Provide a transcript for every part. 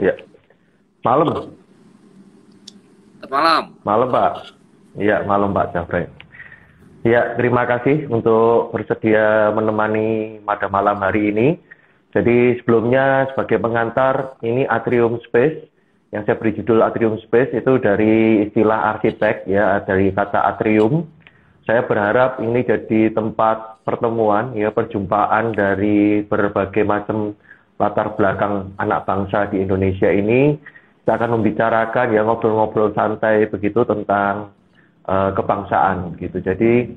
Ya, malam, Selamat malam. malam Pak. Iya, malam Pak Jafre. Ya, terima kasih untuk bersedia menemani pada malam hari ini. Jadi sebelumnya sebagai pengantar, ini Atrium Space, yang saya beri judul Atrium Space itu dari istilah arsitek ya, dari kata atrium. Saya berharap ini jadi tempat pertemuan ya, perjumpaan dari berbagai macam latar belakang anak bangsa di Indonesia ini. Kita akan membicarakan ya ngobrol-ngobrol santai begitu tentang kebangsaan gitu. Jadi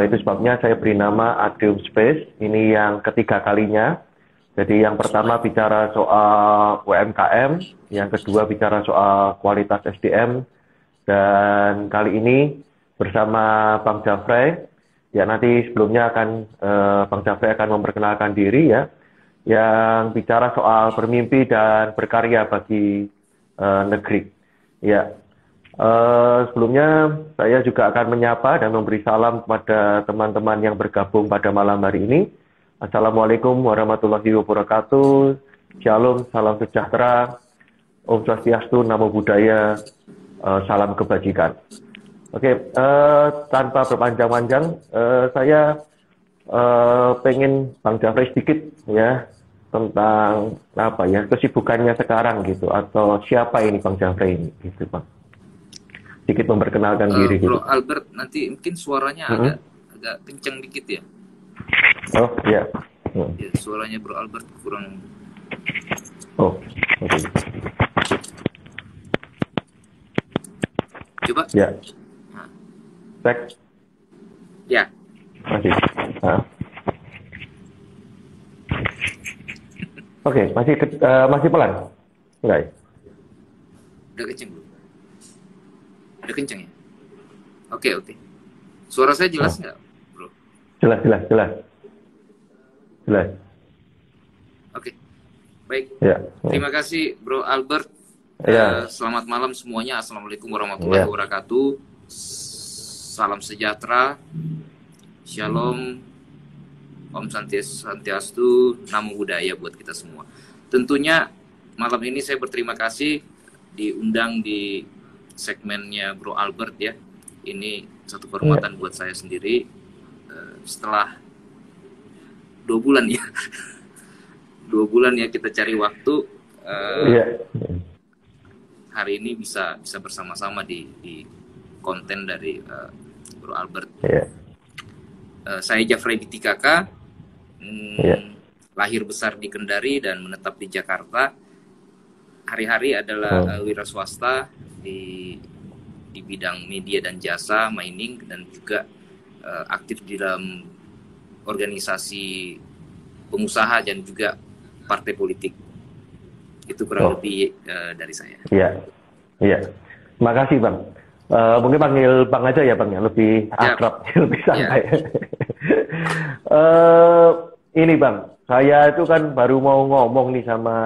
itu sebabnya saya beri nama Atrium Space. Ini yang ketiga kalinya. Jadi yang pertama bicara soal UMKM, yang kedua bicara soal kualitas SDM, dan kali ini bersama Bang Jafre. Ya nanti sebelumnya akan Bang Jafre akan memperkenalkan diri ya, yang bicara soal bermimpi dan berkarya bagi negeri. Ya, sebelumnya saya juga akan menyapa dan memberi salam kepada teman-teman yang bergabung pada malam hari ini. Assalamualaikum warahmatullahi wabarakatuh. Shalom, salam sejahtera. Om Swastiastu, Namo Buddhaya, salam kebajikan. Oke, tanpa berpanjang-panjang, saya pengen Bang Jafri sedikit ya tentang apa ya kesibukannya sekarang gitu atau siapa ini Bang Jafri ini gitu Bang. Sedikit memperkenalkan diri gitu. Bro Albert, nanti mungkin suaranya agak Mm-mm. agak kencang dikit ya. Oh iya. Ya, suaranya Bro Albert kurang. Oh, oke. Coba. Ya, Nah, cek ya, masih. Nah. Oke, masih pelan. Enggak ya? udah kencang belum? Udah kencang ya? Oke, oke. Suara saya jelas Oh, nggak, Bro? jelas, jelas, jelas, jelas. Oke, baik. Ya, Terima kasih Bro Albert. ya, Selamat malam semuanya. Assalamualaikum warahmatullahi ya, wabarakatuh. Salam sejahtera. Shalom. Om Santiastu, Namo Buddhaya buat kita semua. Tentunya malam ini saya berterima kasih diundang di segmennya Bro Albert ya. Ini satu ya, kehormatan buat saya sendiri. Setelah 2 bulan ya, 2 bulan ya kita cari waktu. ya, Hari ini bisa bersama-sama di konten dari Bro Albert. ya, Saya Jafre Bitikaka. ya, Lahir besar di Kendari dan menetap di Jakarta. Hari-hari adalah oh, wira swasta di bidang media dan jasa, mining, dan juga aktif di dalam organisasi pengusaha dan juga partai politik. Itu kurang oh, lebih dari saya. ya, ya. Terima kasih Bang. Mungkin panggil Bang aja ya Bang ya, lebih Siap. akrab, lebih Ya, santai. Eh, ini Bang, saya itu kan baru mau ngomong nih sama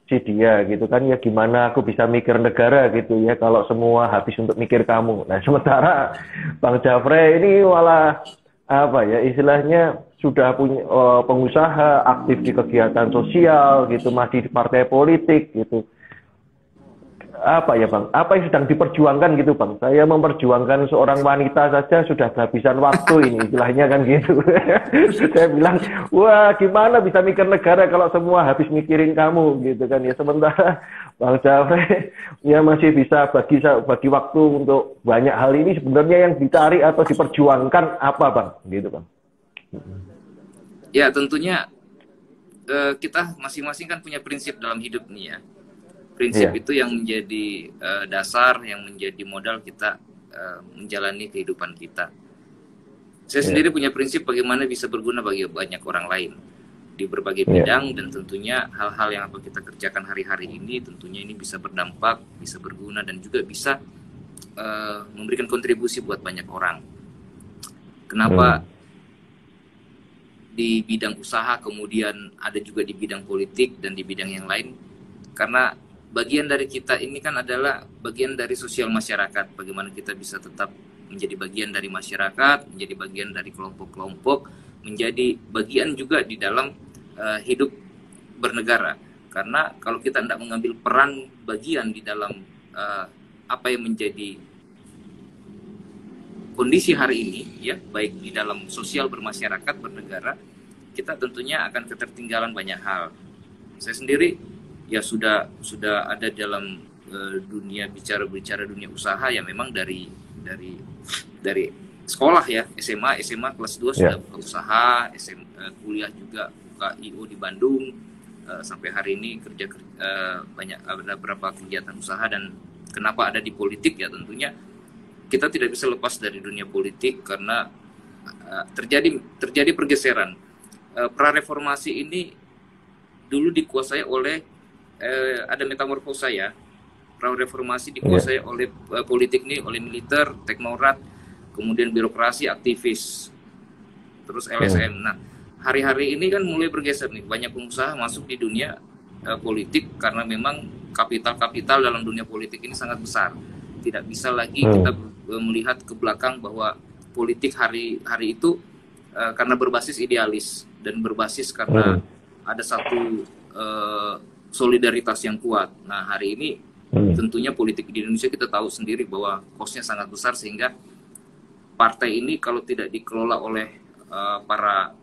si dia gitu kan ya gimana aku bisa mikir negara gitu ya kalau semua habis untuk mikir kamu. Nah sementara Bang Jafre ini malah apa ya istilahnya sudah punya pengusaha aktif di kegiatan sosial gitu masih di partai politik gitu apa ya Bang? Apa yang sedang diperjuangkan gitu Bang? Saya memperjuangkan seorang wanita saja sudah kehabisan waktu ini, istilahnya kan gitu. Saya bilang, wah gimana bisa mikir negara kalau semua habis mikirin kamu gitu kan ya. Sementara Bang Jafre ya masih bisa bagi waktu untuk banyak hal ini sebenarnya yang dicari atau diperjuangkan apa Bang? Gitu Bang. ya tentunya kita masing-masing kan punya prinsip dalam hidup nih ya. Prinsip Iya, itu yang menjadi dasar, yang menjadi modal kita menjalani kehidupan kita. Saya iya, sendiri punya prinsip bagaimana bisa berguna bagi banyak orang lain di berbagai iya, bidang, dan tentunya hal-hal yang akan kita kerjakan hari-hari ini tentunya ini bisa berdampak, bisa berguna, dan juga bisa memberikan kontribusi buat banyak orang. hmm, Kenapa di bidang usaha, kemudian ada juga di bidang politik dan di bidang yang lain? Karena bagian dari kita ini kan adalah bagian dari sosial masyarakat. Bagaimana kita bisa tetap menjadi bagian dari masyarakat, menjadi bagian dari kelompok-kelompok, menjadi bagian juga di dalam hidup bernegara. Karena kalau kita tidak mengambil peran bagian di dalam apa yang menjadi kondisi hari ini, ya, baik di dalam sosial bermasyarakat, bernegara, kita tentunya akan ketertinggalan banyak hal. Saya sendiri ya sudah ada dalam dunia bicara dunia usaha ya, memang dari sekolah ya, SMA kelas 2 sudah buka usaha, kuliah juga buka IO di Bandung, sampai hari ini kerja banyak, ada beberapa kegiatan usaha. Dan kenapa ada di politik ya, tentunya kita tidak bisa lepas dari dunia politik karena terjadi pergeseran. Prareformasi ini dulu dikuasai oleh ada metamorfosa ya. Prareformasi dikuasai oleh politik nih, oleh militer, teknokrat, kemudian birokrasi, aktivis, terus LSM. Nah, hari-hari ini kan mulai bergeser nih, banyak pengusaha masuk di dunia politik karena memang kapital dalam dunia politik ini sangat besar. Tidak bisa lagi kita melihat ke belakang bahwa politik hari itu karena berbasis idealis dan berbasis karena ada satu solidaritas yang kuat. Nah, hari ini tentunya politik di Indonesia kita tahu sendiri bahwa kosnya sangat besar, sehingga partai ini kalau tidak dikelola oleh para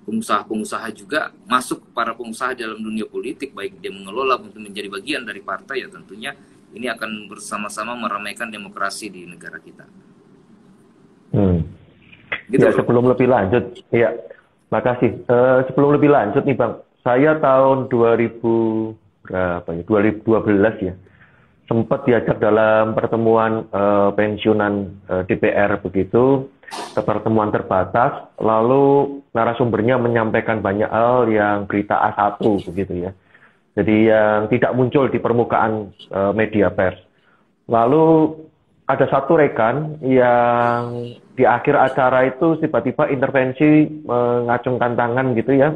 pengusaha juga, masuk para pengusaha dalam dunia politik, baik dia mengelola untuk menjadi bagian dari partai, ya tentunya ini akan bersama-sama meramaikan demokrasi di negara kita. Gitu, ya, sebelum lebih lanjut, ya, makasih. Sebelum lebih lanjut nih Bang, saya tahun 2012 ya, sempat diajak dalam pertemuan pensiunan DPR begitu, pertemuan terbatas, lalu narasumbernya menyampaikan banyak hal yang berita A1 begitu ya. Jadi yang tidak muncul di permukaan media pers. Lalu ada satu rekan yang di akhir acara itu tiba-tiba intervensi, mengacungkan tangan gitu ya,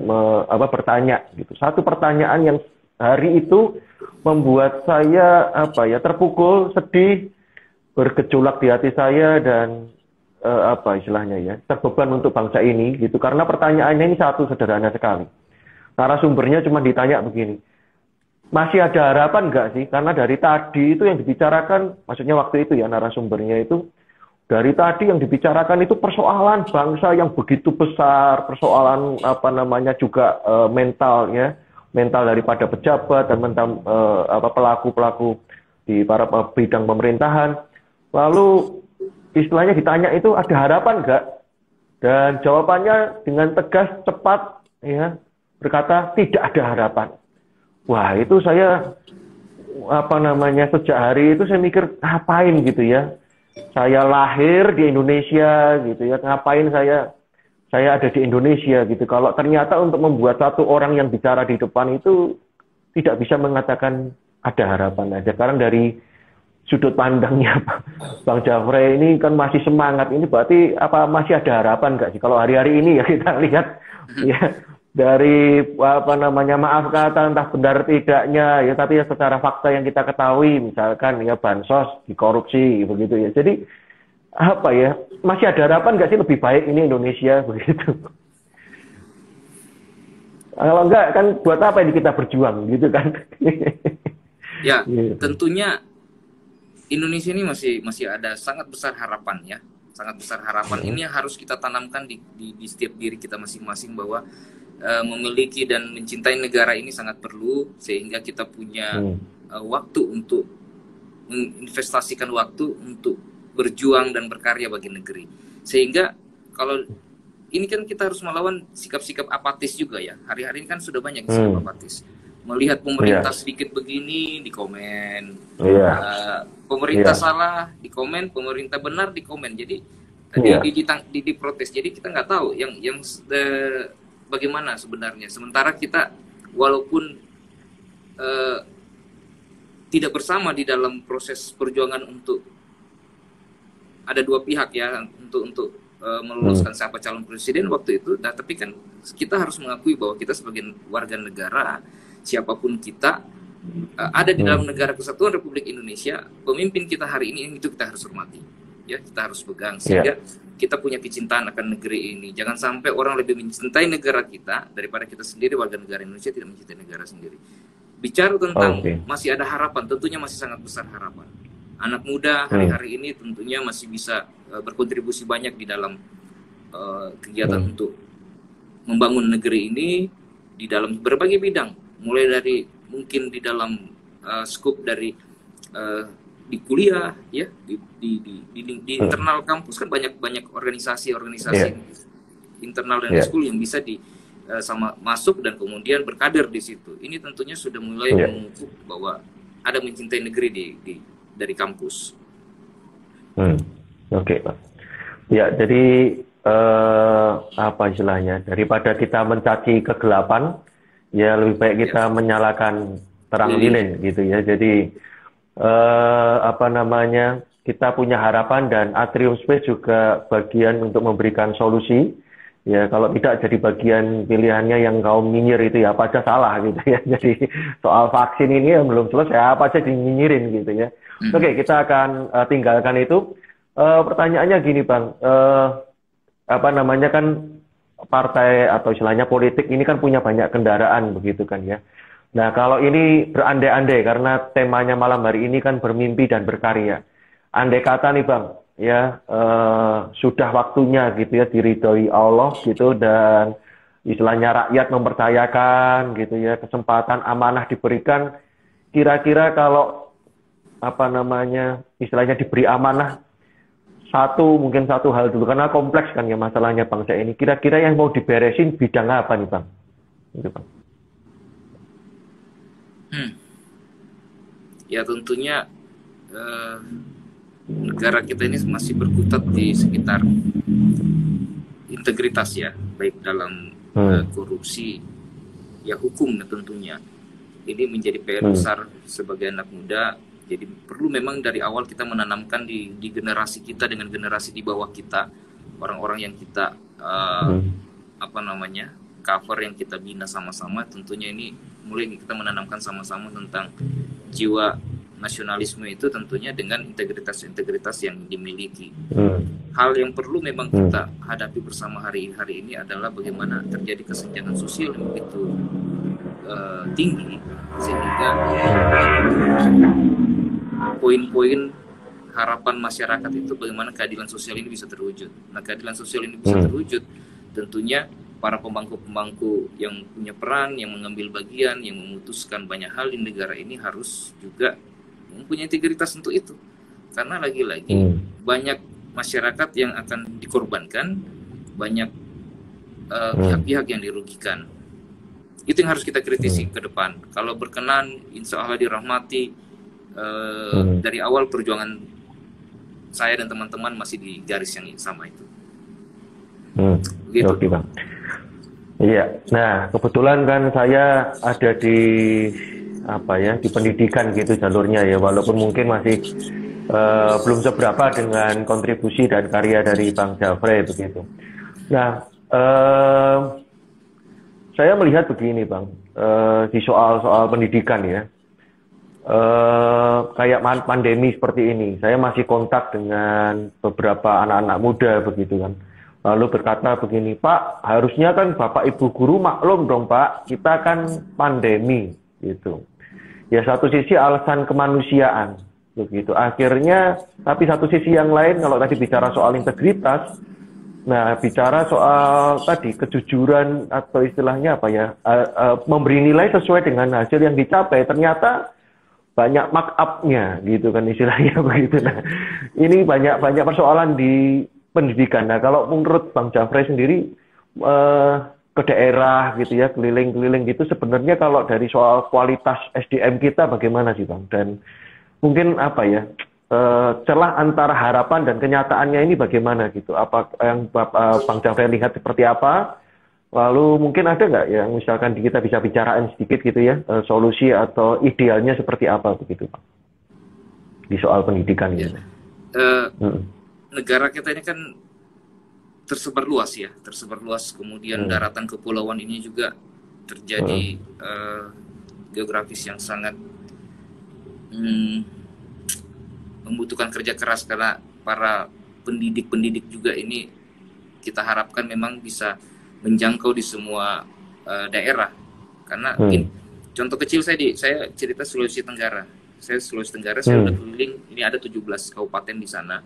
bertanya gitu. Satu pertanyaan yang hari itu membuat saya terpukul, sedih, bergejolak di hati saya, dan istilahnya ya, terbeban untuk bangsa ini gitu. Karena pertanyaannya ini satu, sederhana sekali. Narasumbernya cuma ditanya begini, masih ada harapan nggak sih? Karena dari tadi itu yang dibicarakan, maksudnya waktu itu ya, narasumbernya itu dari tadi yang dibicarakan itu persoalan bangsa yang begitu besar, persoalan juga mentalnya, mental daripada pejabat dan mental pelaku-pelaku di para bidang pemerintahan. Lalu istilahnya ditanya itu ada harapan nggak? Dan jawabannya dengan tegas, cepat, ya, berkata tidak ada harapan. Wah, itu saya sejak hari itu saya mikir, ngapain gitu ya? Saya lahir di Indonesia gitu ya, ngapain saya ada di Indonesia gitu. Kalau ternyata untuk membuat satu orang yang bicara di depan itu tidak bisa mengatakan ada harapan aja. Sekarang dari sudut pandangnya Bang Jafrey ini kan masih semangat, ini berarti masih ada harapan nggak sih? Kalau hari-hari ini ya kita lihat ya, dari maaf kata entah benar tidaknya ya, tapi ya secara fakta yang kita ketahui, misalkan ya bansos dikorupsi begitu ya. Jadi masih ada harapan nggak sih lebih baik ini Indonesia begitu? Kalau enggak kan buat apa ini kita berjuang gitu kan? Ya, tentunya Indonesia ini masih ada sangat besar harapan ya. Sangat besar harapan. Ini yang harus kita tanamkan di setiap diri kita masing-masing, bahwa memiliki dan mencintai negara ini sangat perlu, sehingga kita punya waktu untuk menginvestasikan waktu untuk berjuang dan berkarya bagi negeri. Sehingga kalau ini kan kita harus melawan sikap-sikap apatis juga ya. Hari-hari ini kan sudah banyak sikap apatis. Melihat pemerintah sedikit begini, dikomen. Pemerintah salah, dikomen. Pemerintah benar, dikomen. Jadi diprotes. Jadi kita nggak tahu yang bagaimana sebenarnya. Sementara kita walaupun tidak bersama di dalam proses perjuangan untuk ada dua pihak ya untuk meluluskan siapa calon presiden waktu itu, nah, tapi kan kita harus mengakui bahwa kita sebagai warga negara, siapapun kita ada di dalam negara kesatuan Republik Indonesia, pemimpin kita hari ini itu kita harus hormati, ya, kita harus pegang, sehingga kita punya kecintaan akan negeri ini. Jangan sampai orang lebih mencintai negara kita daripada kita sendiri, warga negara Indonesia tidak mencintai negara sendiri. Bicara tentang masih ada harapan, tentunya masih sangat besar harapan. Anak muda hari-hari ini tentunya masih bisa berkontribusi banyak di dalam kegiatan untuk membangun negeri ini di dalam berbagai bidang, mulai dari mungkin di dalam skup dari di kuliah, ya, di internal kampus kan banyak organisasi internal dan ekskul yang bisa sama masuk dan kemudian berkader di situ. Ini tentunya sudah mulai mengukuh bahwa ada mencintai negeri dari kampus. Oke, Pak. Ya, jadi apa istilahnya? Daripada kita mencaci kegelapan, ya lebih baik kita menyalakan terang lilin gitu ya. Jadi apa namanya, kita punya harapan dan Atrium Space juga bagian untuk memberikan solusi. Ya, kalau tidak jadi bagian pilihannya yang kaum nyinyir itu ya apa aja salah gitu ya. Jadi soal vaksin ini yang belum selesai apa aja dinyinyirin gitu ya. Oke, kita akan tinggalkan itu. Pertanyaannya gini Bang, apa namanya kan partai atau istilahnya politik ini kan punya banyak kendaraan begitu kan ya. Nah, kalau ini berandai-andai karena temanya malam hari ini kan bermimpi dan berkarya. Andai kata nih Bang, ya sudah waktunya gitu ya diridhoi Allah gitu dan istilahnya rakyat mempercayakan gitu ya, kesempatan amanah diberikan. Kira-kira kalau apa namanya istilahnya diberi amanah mungkin satu hal dulu karena kompleks kan ya masalahnya bangsa ini. Kira-kira yang mau diberesin bidang apa nih Bang? Gitu, Bang. Ya tentunya negara kita ini masih berkutat di sekitar integritas ya, baik dalam korupsi, ya hukum tentunya. Ini menjadi PR besar sebagai anak muda. Jadi perlu memang dari awal kita menanamkan di generasi kita dengan generasi di bawah kita, orang-orang yang kita cover yang kita bina sama-sama. Tentunya ini mulai kita menanamkan sama-sama tentang jiwa nasionalisme itu tentunya dengan integritas yang dimiliki. Hal yang perlu memang kita hadapi bersama hari ini adalah bagaimana terjadi kesenjangan sosial yang begitu tinggi sehingga poin-poin harapan masyarakat itu bagaimana keadilan sosial ini bisa terwujud. Nah, keadilan sosial ini bisa terwujud tentunya para pemangku-pemangku yang punya peran, yang mengambil bagian, yang memutuskan banyak hal di negara ini harus juga mempunyai integritas untuk itu. Karena lagi-lagi banyak masyarakat yang akan dikorbankan, banyak pihak-pihak yang dirugikan. Itu yang harus kita kritisi ke depan. Kalau berkenan, insya Allah dirahmati. Dari awal perjuangan saya dan teman-teman masih di garis yang sama itu. Oke Bang. Iya, nah kebetulan kan saya ada di di pendidikan gitu jalurnya ya, walaupun mungkin masih belum seberapa dengan kontribusi dan karya dari Bang Jafrey begitu. Nah, saya melihat begini Bang, di soal pendidikan ya, kayak pandemi seperti ini, saya masih kontak dengan beberapa anak-anak muda begitu kan. Lalu berkata begini, Pak, harusnya kan Bapak Ibu Guru maklum dong Pak, kita kan pandemi gitu. Ya satu sisi alasan kemanusiaan begitu. Akhirnya, tapi satu sisi yang lain kalau tadi bicara soal integritas, nah bicara soal tadi kejujuran atau istilahnya apa ya, memberi nilai sesuai dengan hasil yang dicapai, ternyata banyak markup-nya gitu kan istilahnya begitu. Nah, ini banyak persoalan di pendidikan. Nah, kalau menurut Bang Jafrey sendiri ke daerah gitu ya, keliling-keliling gitu, sebenarnya kalau dari soal kualitas SDM kita bagaimana sih Bang? Dan mungkin apa ya, celah antara harapan dan kenyataannya ini bagaimana gitu? Apa yang Bang Jafrey lihat seperti apa? Lalu mungkin ada nggak yang misalkan kita bisa bicarain sedikit gitu ya, solusi atau idealnya seperti apa begitu Pak? Di soal pendidikan gitu. Negara kita ini kan tersebar luas, kemudian daratan kepulauan ini juga terjadi geografis yang sangat membutuhkan kerja keras karena para pendidik-pendidik juga ini kita harapkan memang bisa menjangkau di semua daerah. Karena mungkin contoh kecil saya cerita Sulawesi Tenggara. Saya udah keliling, ini ada 17 kabupaten di sana.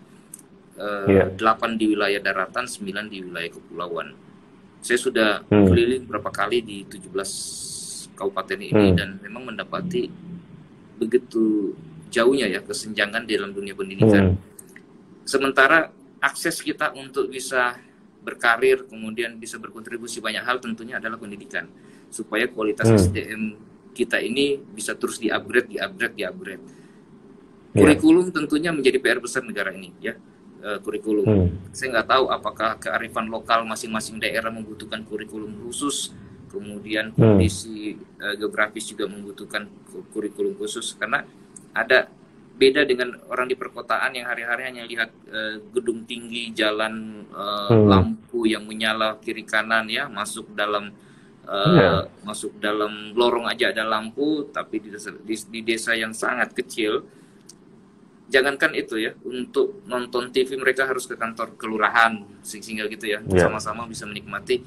8 di wilayah daratan, 9 di wilayah kepulauan. Saya sudah keliling berapa kali di 17 kabupaten ini dan memang mendapati begitu jauhnya ya kesenjangan di dalam dunia pendidikan. Sementara akses kita untuk bisa berkarir, kemudian bisa berkontribusi banyak hal tentunya adalah pendidikan. Supaya kualitas SDM kita ini bisa terus di-upgrade. Kurikulum tentunya menjadi PR besar negara ini ya. Kurikulum. Saya nggak tahu apakah kearifan lokal masing-masing daerah membutuhkan kurikulum khusus, kemudian kondisi geografis juga membutuhkan kurikulum khusus, karena ada beda dengan orang di perkotaan yang hari-hari hanya lihat gedung tinggi, jalan, lampu yang menyala kiri kanan ya, masuk dalam lorong aja ada lampu, tapi di desa yang sangat kecil, jangankan itu ya, untuk nonton TV mereka harus ke kantor kelurahan sehingga gitu ya, sama-sama bisa menikmati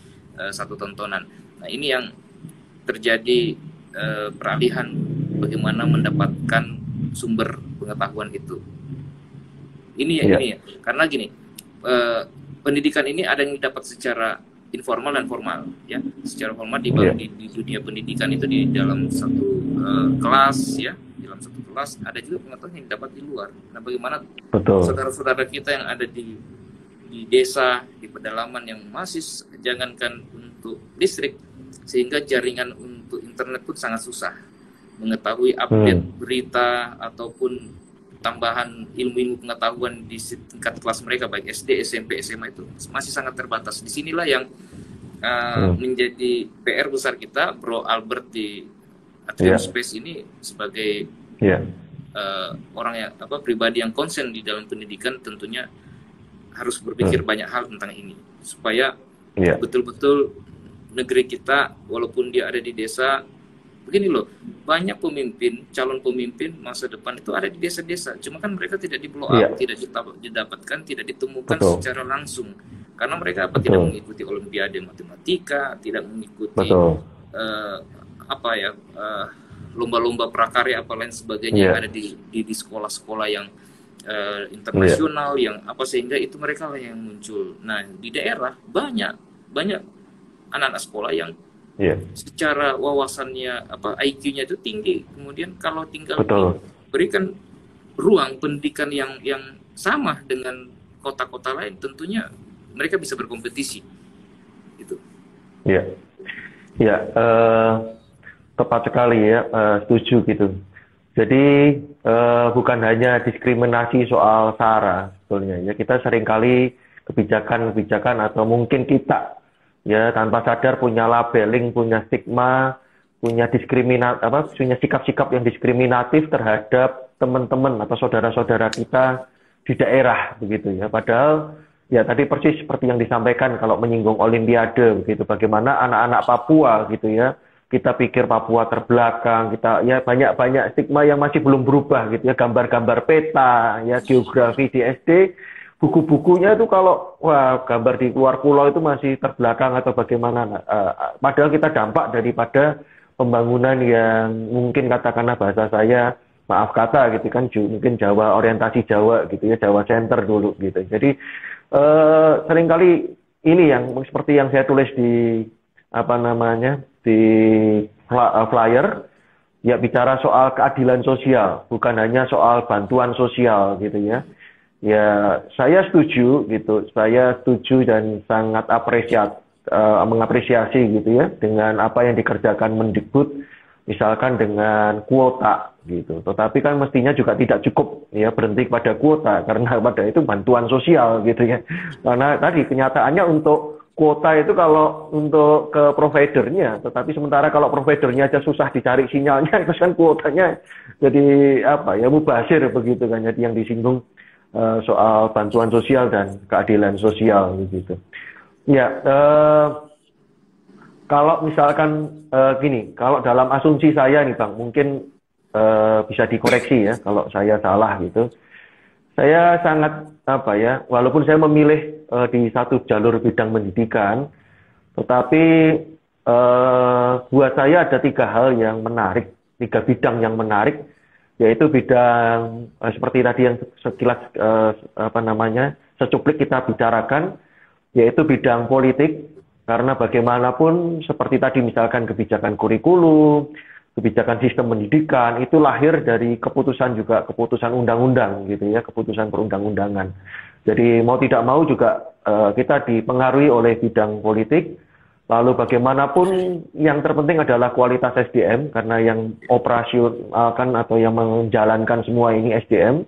satu tontonan. Nah ini yang terjadi, peralihan bagaimana mendapatkan sumber pengetahuan itu. Ini ya, karena gini, pendidikan ini ada yang didapat secara informal dan formal ya. Secara formal di dunia pendidikan itu di dalam satu kelas ya. Dalam satu kelas ada juga pengetahuan yang dapat di luar. Nah, bagaimana saudara-saudara kita yang ada di desa, di pedalaman yang masih jangankan untuk listrik, sehingga jaringan untuk internet pun sangat susah mengetahui update berita ataupun tambahan ilmu-ilmu pengetahuan di tingkat kelas mereka, baik SD, SMP, SMA itu masih sangat terbatas. Disinilah yang menjadi PR besar kita, Bro Albert di Atrium Space ini sebagai orang yang pribadi yang konsen di dalam pendidikan, tentunya harus berpikir banyak hal tentang ini supaya betul-betul negeri kita walaupun dia ada di desa, begini loh, banyak pemimpin, calon pemimpin masa depan itu ada di desa-desa, cuma kan mereka tidak di blow up, tidak didapatkan, tidak ditemukan secara langsung karena mereka tidak mengikuti olimpiade matematika, tidak mengikuti lomba-lomba prakarya apa lain sebagainya yang ada di sekolah-sekolah yang internasional yang sehingga itu mereka lah yang muncul. Nah di daerah banyak anak-anak sekolah yang secara wawasannya IQ-nya itu tinggi, kemudian kalau tinggal diberikan ruang pendidikan yang sama dengan kota-kota lain, tentunya mereka bisa berkompetisi itu. Tepat sekali ya, setuju gitu. Jadi bukan hanya diskriminasi soal SARA sebetulnya ya, kita seringkali kebijakan atau mungkin kita ya tanpa sadar punya labeling, punya stigma, punya punya sikap-sikap yang diskriminatif terhadap teman-teman atau saudara-saudara kita di daerah begitu ya. Padahal ya tadi persis seperti yang disampaikan kalau menyinggung olimpiade begitu, bagaimana anak-anak Papua gitu ya. Kita pikir Papua terbelakang, kita ya banyak stigma yang masih belum berubah gitu ya, gambar-gambar peta ya, geografi di SD, buku-bukunya itu kalau gambar di luar pulau itu masih terbelakang atau bagaimana. Padahal kita dampak daripada pembangunan yang mungkin katakanlah bahasa saya, maaf kata gitu kan, mungkin Jawa, orientasi Jawa gitu ya, Jawa Center dulu gitu. Jadi seringkali ini yang seperti yang saya tulis di di flyer ya, bicara soal keadilan sosial, bukan hanya soal bantuan sosial gitu ya. Ya saya setuju gitu, dan sangat mengapresiasi gitu ya dengan apa yang dikerjakan Mendikbud, misalkan dengan kuota gitu. Tetapi kan mestinya juga tidak cukup ya berhenti pada kuota, karena pada itu bantuan sosial gitu ya. Karena tadi kenyataannya untuk kuota itu kalau untuk ke providernya, tetapi sementara kalau providernya aja susah dicari sinyalnya, itu kan kuotanya jadi mubazir begitu kan. Jadi yang disinggung soal bantuan sosial dan keadilan sosial begitu. Ya, kalau misalkan gini, kalau dalam asumsi saya nih Bang, mungkin bisa dikoreksi ya kalau saya salah gitu. Saya sangat apa ya, walaupun saya memilih di satu jalur bidang pendidikan, tetapi buat saya ada tiga hal yang menarik, tiga bidang yang menarik, yaitu bidang seperti tadi yang sekilas apa namanya secuplik kita bicarakan, yaitu bidang politik, karena bagaimanapun seperti tadi misalkan kebijakan kurikulum, kebijakan sistem pendidikan itu lahir dari keputusan juga keputusan undang-undang gitu ya, keputusan perundang-undangan. Jadi mau tidak mau juga kita dipengaruhi oleh bidang politik. Lalu bagaimanapun yang terpenting adalah kualitas SDM karena yang operasionalkan atau yang menjalankan semua ini SDM.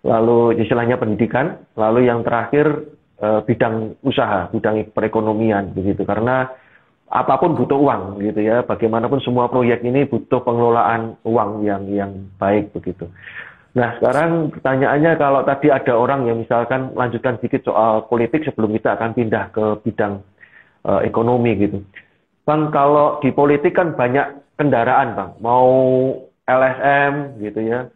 Lalu istilahnya pendidikan. Lalu yang terakhir bidang usaha, bidang perekonomian begitu. Karena apapun butuh uang gitu ya. Bagaimanapun semua proyek ini butuh pengelolaan uang yang baik begitu. Nah sekarang pertanyaannya kalau tadi ada orang yang misalkan lanjutkan sedikit soal politik sebelum kita akan pindah ke bidang ekonomi gitu. Bang, kalau di politik kan banyak kendaraan, Bang. Mau LSM gitu ya.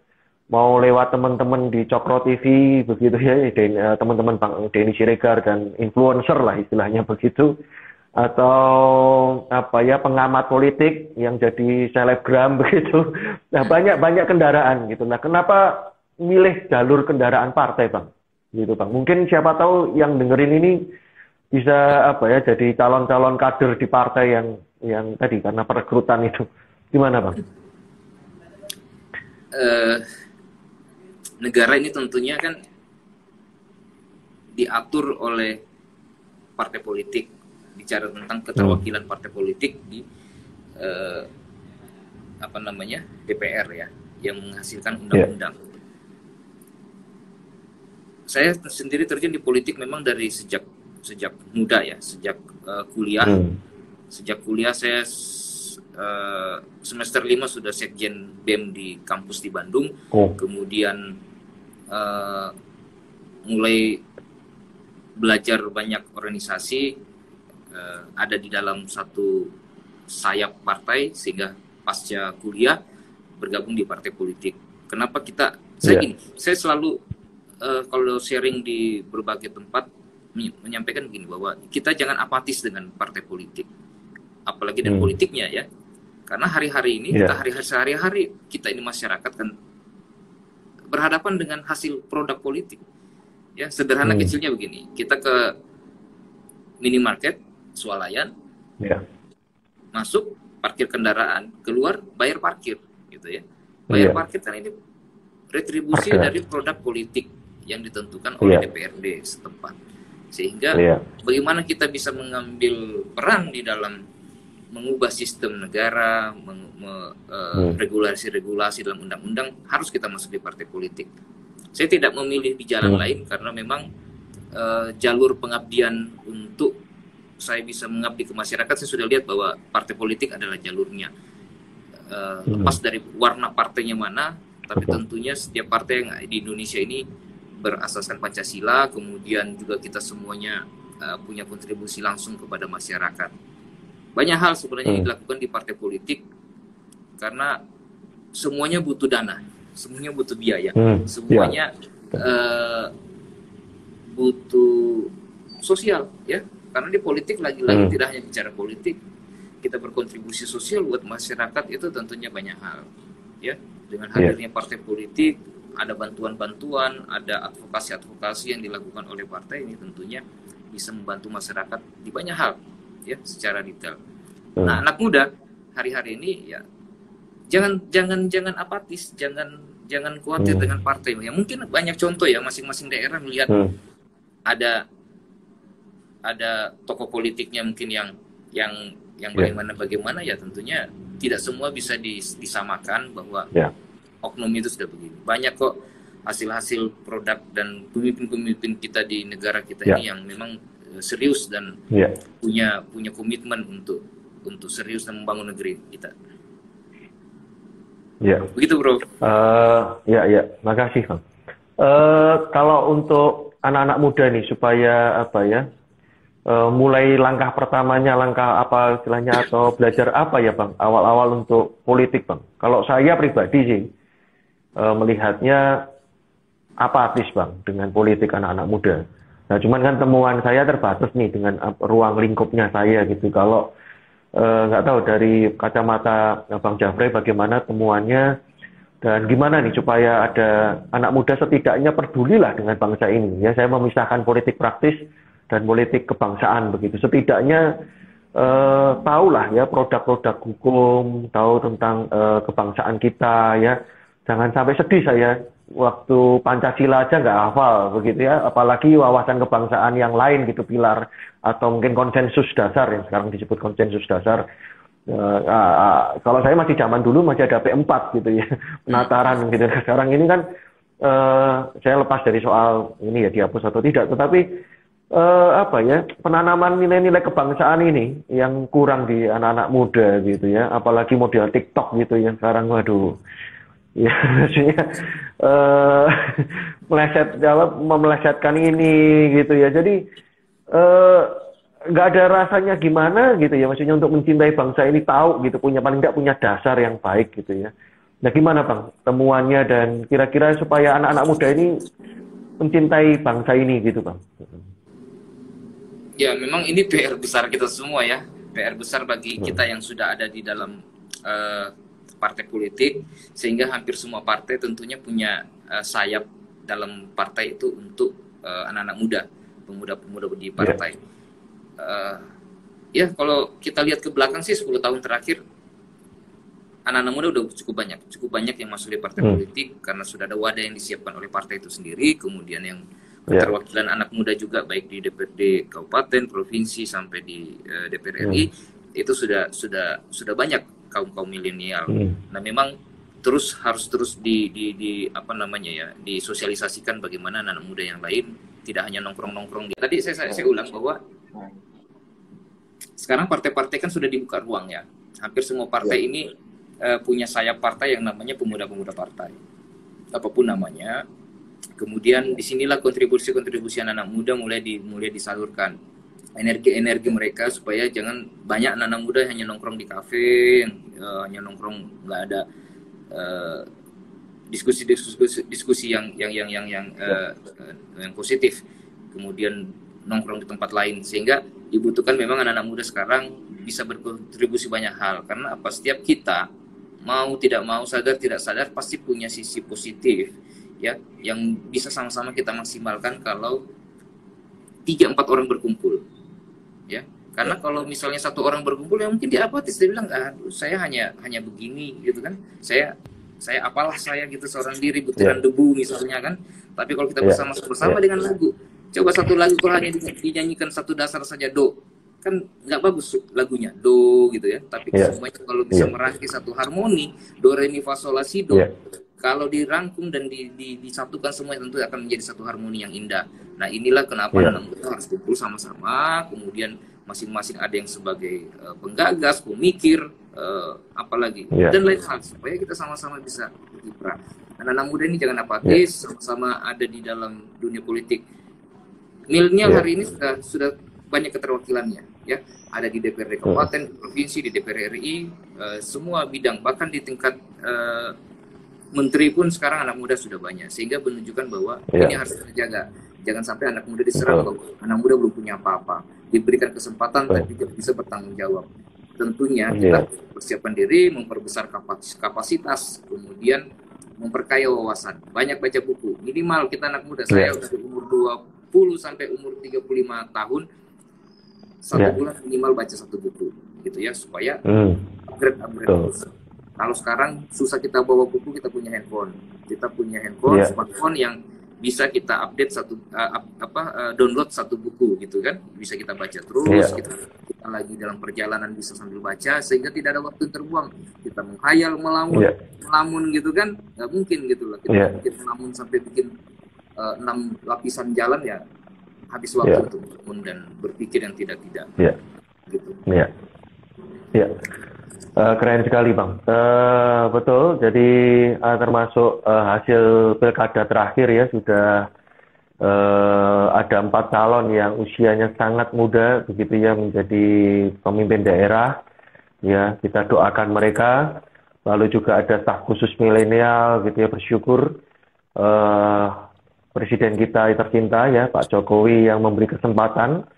Mau lewat teman-teman di Cokro TV begitu ya, teman-teman Bang Denny Siregar dan influencer lah istilahnya begitu. Atau apa ya, pengamat politik yang jadi selebgram begitu. Nah, banyak kendaraan gitu. Nah, kenapa milih jalur kendaraan partai, Bang? Gitu, Bang. Mungkin siapa tahu yang dengerin ini bisa apa ya jadi calon-calon kader di partai yang tadi karena perekrutan itu gimana Bang? Negara ini tentunya kan diatur oleh partai politik, bicara tentang keterwakilan partai politik di apa namanya DPR ya, yang menghasilkan undang-undang. Saya sendiri terjun di politik memang dari sejak muda ya, sejak kuliah. Sejak kuliah saya semester 5 sudah sekjen BEM di kampus di Bandung. Kemudian mulai belajar banyak organisasi, ada di dalam satu sayap partai, sehingga pasca kuliah bergabung di partai politik. Kenapa saya selalu kalau sharing di berbagai tempat menyampaikan begini, bahwa kita jangan apatis dengan partai politik, apalagi dengan politiknya ya, karena hari-hari ini kita sehari-hari kita ini masyarakat kan berhadapan dengan hasil produk politik ya. Sederhana kecilnya begini, kita ke minimarket swalayan, masuk parkir kendaraan, keluar bayar parkir gitu ya, bayar parkir kan ini retribusi dari produk politik yang ditentukan oleh DPRD setempat. Sehingga bagaimana kita bisa mengambil peran di dalam mengubah sistem negara, regulasi-regulasi dalam undang-undang, harus kita masuk di partai politik. Saya tidak memilih di jalan lain karena memang jalur pengabdian untuk saya bisa mengabdi ke masyarakat, saya sudah lihat bahwa partai politik adalah jalurnya. Lepas dari warna partainya mana, tapi tentunya setiap partai yang di Indonesia ini berasaskan Pancasila, kemudian juga kita semuanya punya kontribusi langsung kepada masyarakat. Banyak hal sebenarnya yang dilakukan di partai politik karena semuanya butuh dana, semuanya butuh biaya, semuanya butuh sosial ya. Karena di politik lagi-lagi tidak hanya bicara politik, kita berkontribusi sosial buat masyarakat, itu tentunya banyak hal ya. Dengan hadirnya partai politik, ada bantuan-bantuan, ada advokasi-advokasi yang dilakukan oleh partai, ini tentunya bisa membantu masyarakat di banyak hal ya, secara detail. Nah, anak muda hari-hari ini ya jangan apatis, jangan khawatir dengan partai. Ya mungkin banyak contoh ya, masing-masing daerah melihat ada tokoh politiknya mungkin yang bagaimana ya, tentunya tidak semua bisa disamakan bahwa oknum itu sudah begini. Banyak kok hasil-hasil produk dan pemimpin-pemimpin kita di negara kita ini yang memang serius dan punya komitmen untuk serius dan membangun negeri kita. Begitu bro. Makasih Bang. Kalau untuk anak-anak muda nih supaya apa ya, mulai langkah pertamanya, langkah apa istilahnya, atau belajar apa ya Bang, awal-awal untuk politik Bang. Kalau saya pribadi sih melihatnya apatis Bang dengan politik anak-anak muda. Nah, cuman kan temuan saya terbatas nih dengan ruang lingkupnya saya gitu. Kalau nggak tahu dari kacamata Bang Jafrey bagaimana temuannya dan gimana nih supaya ada anak muda setidaknya pedulilah dengan bangsa ini. Ya, saya memisahkan politik praktis dan politik kebangsaan begitu. Setidaknya tahulah ya produk-produk hukum, tahu tentang kebangsaan kita ya. Jangan sampai sedih saya waktu Pancasila aja nggak hafal begitu ya, apalagi wawasan kebangsaan yang lain gitu pilar atau mungkin konsensus dasar yang sekarang disebut konsensus dasar. Kalau saya masih zaman dulu masih ada P4 gitu ya, penataran gitu. Sekarang ini kan saya lepas dari soal ini ya dihapus atau tidak, tetapi apa ya penanaman nilai-nilai kebangsaan ini yang kurang di anak-anak muda gitu ya, apalagi model TikTok gitu ya sekarang, waduh. Ya, maksudnya melesetkan ini gitu ya. Jadi nggak ada rasanya gimana gitu ya, maksudnya untuk mencintai bangsa ini tahu gitu punya paling nggak punya dasar yang baik gitu ya. Nah gimana Bang temuannya dan kira-kira supaya anak-anak muda ini mencintai bangsa ini gitu Bang? Ya memang ini PR besar kita semua ya, PR besar bagi kita yang sudah ada di dalam partai politik, sehingga hampir semua partai tentunya punya sayap dalam partai itu untuk anak-anak muda, pemuda-pemuda di partai. Ya kalau kita lihat ke belakang sih 10 tahun terakhir anak-anak muda udah cukup banyak yang masuk di partai politik karena sudah ada wadah yang disiapkan oleh partai itu sendiri, kemudian yang keterwakilan anak muda juga baik di DPRD kabupaten, provinsi sampai di DPR RI itu sudah banyak kaum milenial. Nah memang harus terus apa namanya ya disosialisasikan bagaimana anak muda yang lain tidak hanya nongkrong. Tadi saya ulang bahwa sekarang partai-partai kan sudah dibuka ruang ya. Hampir semua partai ini punya sayap partai yang namanya pemuda-pemuda partai. Apapun namanya. Kemudian disinilah kontribusi anak muda mulai disalurkan. Energi mereka supaya jangan banyak anak muda hanya nongkrong di kafe, hanya nongkrong nggak ada diskusi yang positif. Kemudian nongkrong di tempat lain, sehingga dibutuhkan memang anak-anak muda sekarang bisa berkontribusi banyak hal, karena apa setiap kita mau tidak mau sadar tidak sadar pasti punya sisi positif ya yang bisa sama-sama kita maksimalkan kalau 3-4 orang berkumpul ya, karena kalau misalnya satu orang berkumpul ya mungkin dia apatis, dia bilang saya hanya begini gitu kan, saya apalah saya gitu seorang diri butiran debu misalnya kan, tapi kalau kita bersama dengan lagu. Coba satu lagu kalau hanya dinyanyikan satu dasar saja do, kan nggak bagus lagunya do gitu ya. Tapi semuanya kalau bisa merangkai satu harmoni do re mi fa sol la si do, kalau dirangkum dan disatukan semuanya tentu akan menjadi satu harmoni yang indah. Nah inilah kenapa anak muda harus kumpul sama-sama, kemudian masing-masing ada yang sebagai penggagas, pemikir, apalagi dan lain hal supaya kita sama-sama bisa berkiprah. Anak-anak muda ini jangan apatis, sama-sama ada di dalam dunia politik. Milenial hari ini sudah banyak keterwakilannya ya, ada di DPRD kabupaten, provinsi, di DPR RI, semua bidang, bahkan di tingkat menteri pun sekarang anak muda sudah banyak, sehingga menunjukkan bahwa ini harus terjaga. Jangan sampai anak muda diserang bahwa anak muda belum punya apa-apa, diberikan kesempatan tapi tidak bisa bertanggung jawab. Tentunya kita persiapkan diri, memperbesar kapasitas, kemudian memperkaya wawasan, banyak baca buku. Minimal kita anak muda, saya udah umur 20 sampai umur 35 tahun, satu bulan minimal baca satu buku gitu ya, supaya upgrade terus. Kalau sekarang susah kita bawa buku, kita punya handphone, smartphone yang bisa kita update download satu buku gitu kan, bisa kita baca terus, kita lagi dalam perjalanan bisa sambil baca, sehingga tidak ada waktu terbuang. Kita menghayal, melamun gitu kan, nggak mungkin gitu lah. Kita bikin melamun sampai bikin 6 lapisan jalan ya, habis waktu untuk melamun dan berpikir yang tidak-tidak. Gitu. Keren sekali Bang. Betul, jadi termasuk hasil pilkada terakhir ya, sudah ada 4 calon yang usianya sangat muda begitu ya menjadi pemimpin daerah ya, kita doakan mereka. Lalu juga ada staf khusus milenial gitu ya, bersyukur Presiden kita tercinta ya Pak Jokowi yang memberi kesempatan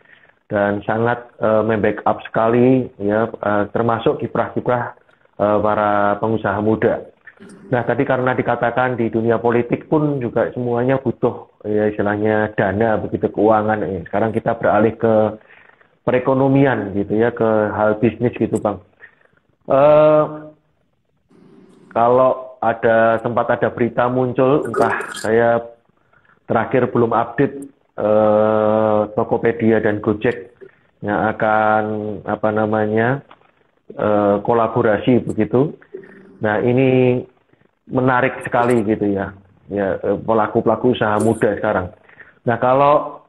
dan sangat membackup sekali ya termasuk kiprah-kiprah para pengusaha muda. Nah, tadi karena dikatakan di dunia politik pun juga semuanya butuh ya istilahnya dana begitu keuangan. Sekarang kita beralih ke perekonomian gitu ya, ke hal bisnis gitu Bang. Kalau sempat ada berita muncul, entah saya terakhir belum update Tokopedia dan Gojek yang akan kolaborasi begitu. Nah, ini menarik sekali gitu ya, pelaku-pelaku usaha muda sekarang. Nah, kalau